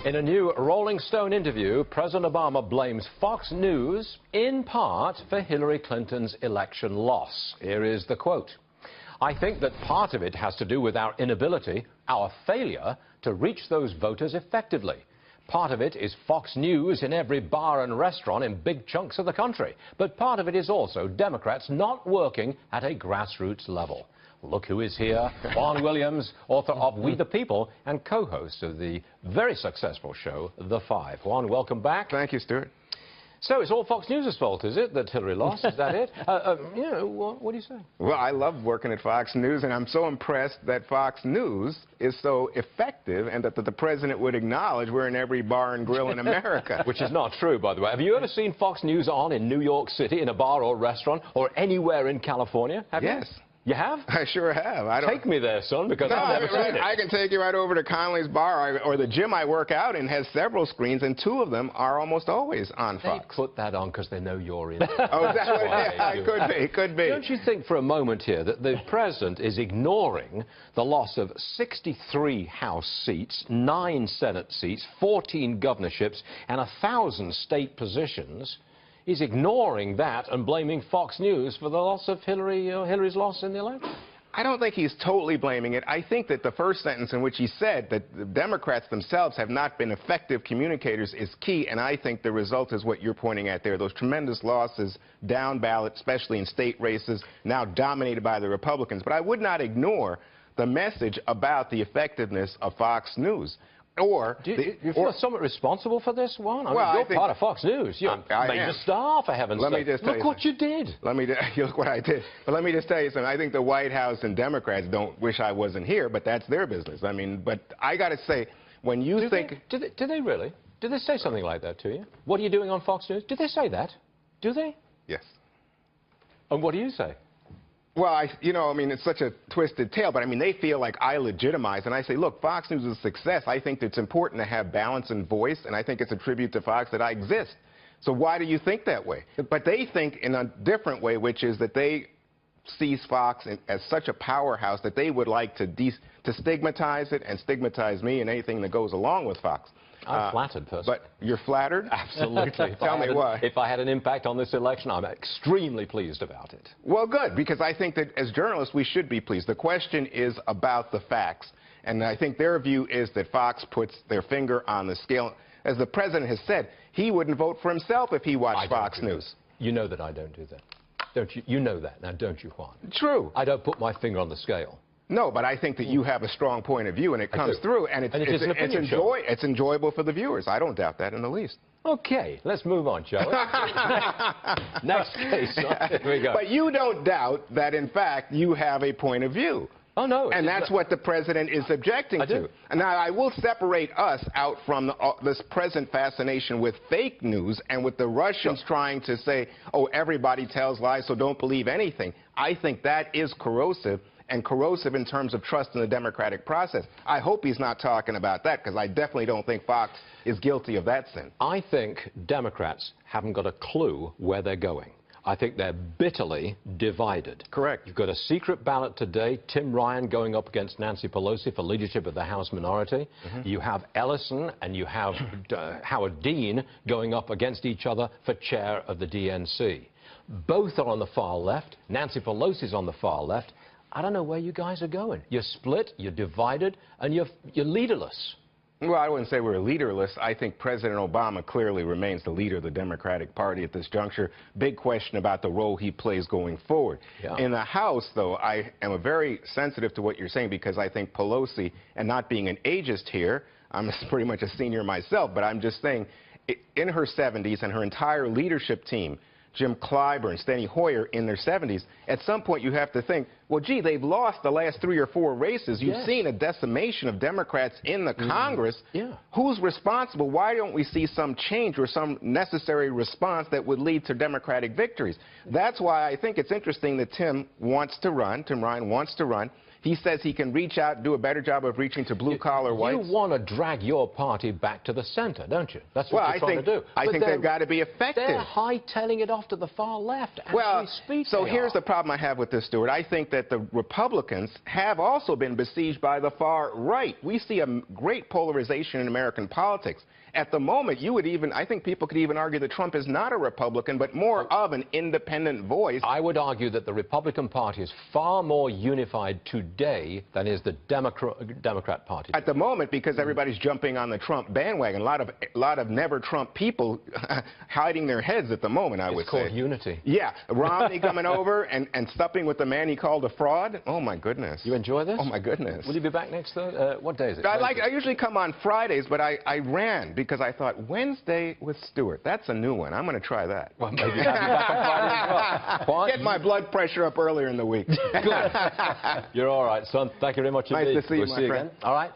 In a new Rolling Stone interview, President Obama blames Fox News in part for Hillary Clinton's election loss. Here is the quote. "I think that part of it has to do with our inability, our failure, to reach those voters effectively. Part of it is Fox News in every bar and restaurant in big chunks of the country. But part of it is also Democrats not working at a grassroots level." Look who is here. Juan Williams, author of We the People and co-host of the very successful show, The Five. Juan, welcome back. Thank you, Stuart. So it's all Fox News' fault, is it, that Hillary lost? Is that it? What do you say? Well, I love working at Fox News, and I'm so impressed that Fox News is so effective and that the president would acknowledge we're in every bar and grill in America. Which is not true, by the way. Have you ever seen Fox News on in New York City in a bar or restaurant or anywhere in California? Have Yes. You? You have? I sure have. Take me there, son, because I've never seen it. I can take you right over to Conley's bar, or the gym I work out in has several screens, and two of them are almost always on Fox. They put that on because they know you're in. Oh, is that what it could be. Don't you think for a moment here that the president is ignoring the loss of 63 House seats, 9 Senate seats, 14 governorships, and 1,000 state positions? He's ignoring that and blaming Fox News for the loss of Hillary's loss in the election. I don't think he's totally blaming it. I think that the first sentence in which he said that the Democrats themselves have not been effective communicators is key, and I think the result is what you're pointing at there. Those tremendous losses down ballot, especially in state races, now dominated by the Republicans. But I would not ignore the message about the effectiveness of Fox News. Do you feel somewhat responsible for this one? I mean, you're part of Fox News. You're major star, for heaven's sake. Look what you did. Look what I did. But let me just tell you something. I think the White House and Democrats don't wish I wasn't here, but that's their business. I mean, but I got to say, when you think... Do they really? Did they say something like that to you? What are you doing on Fox News? Did they say that? Do they? Yes. And what do you say? Well, I mean, it's such a twisted tale, but I mean, they feel like I legitimize, and I say, look, Fox News is a success. I think it's important to have balance and voice, and I think it's a tribute to Fox that I exist. So why do you think that way? But they think in a different way, which is that they see Fox as such a powerhouse that they would like to stigmatize it and stigmatize me and anything that goes along with Fox. I'm flattered, personally. But you're flattered? Absolutely. Tell me why. If I had an impact on this election, I'm extremely pleased about it. Well, good, because I think that as journalists, we should be pleased. The question is about the facts, and I think their view is that Fox puts their finger on the scale. As the president has said, he wouldn't vote for himself if he watched Fox News. You know that I don't do that. Don't you? You know that, now, don't you, Juan? True. I don't put my finger on the scale. No, but I think that you have a strong point of view, and it comes through, and it's enjoyable for the viewers. I don't doubt that in the least. Okay, let's move on, shall we? Next case. Here we go. But you don't doubt that, in fact, you have a point of view. Oh, no. And that's what the president is objecting to. Now, I will separate us out from this present fascination with fake news and with the Russians trying to say, oh, everybody tells lies, so don't believe anything. I think that is corrosive, and corrosive in terms of trust in the democratic process. I hope he's not talking about that, because I definitely don't think Fox is guilty of that sin. I think Democrats haven't got a clue where they're going. I think they're bitterly divided. Correct. You've got a secret ballot today, Tim Ryan going up against Nancy Pelosi for leadership of the House minority. You have Ellison and you have Howard Dean going up against each other for chair of the DNC. Both are on the far left. Nancy Pelosi's on the far left. I don't know where you guys are going. You're split, you're divided, and you're leaderless. Well, I wouldn't say we're leaderless. I think President Obama clearly remains the leader of the Democratic Party at this juncture. Big question about the role he plays going forward. Yeah. In the House, though, I am very sensitive to what you're saying, because I think Pelosi, and not being an ageist here, I'm pretty much a senior myself, but I'm just saying, in her 70s and her entire leadership team, Jim Clyburn, Steny Hoyer in their 70s, at some point you have to think, well, gee, they've lost the last 3 or 4 races. You've seen a decimation of Democrats in the Congress. Who's responsible? Why don't we see some change or some necessary response that would lead to Democratic victories? That's why I think it's interesting that Tim Ryan wants to run. He says he can reach out, do a better job of reaching to blue-collar whites. You want to drag your party back to the center, don't you? That's what you're trying to do. I think they've got to be effective. They're hightailing it off to the far left as we speak. So here's the problem I have with this, Stuart. I think that the Republicans have also been besieged by the far right. We see a great polarization in American politics. At the moment, I think people could even argue that Trump is not a Republican, but more of an independent voice. I would argue that the Republican Party is far more unified today than is the Democrat Party. At the moment, because everybody's jumping on the Trump bandwagon, a lot of never-Trump people hiding their heads at the moment, I would say. It's called unity. Yeah, Romney coming over and supping with the man he called a fraud. Oh, my goodness. You enjoy this? Oh, my goodness. Will you be back next Thursday? What day is it? I usually come on Fridays, but I ran because I thought Wednesday with Stuart. That's a new one. I'm going to try that. Well, maybe have you back on Friday as well. Get my blood pressure up earlier in the week. Good. You're all right, son. Thank you very much indeed. Nice to see you, my friend. All right.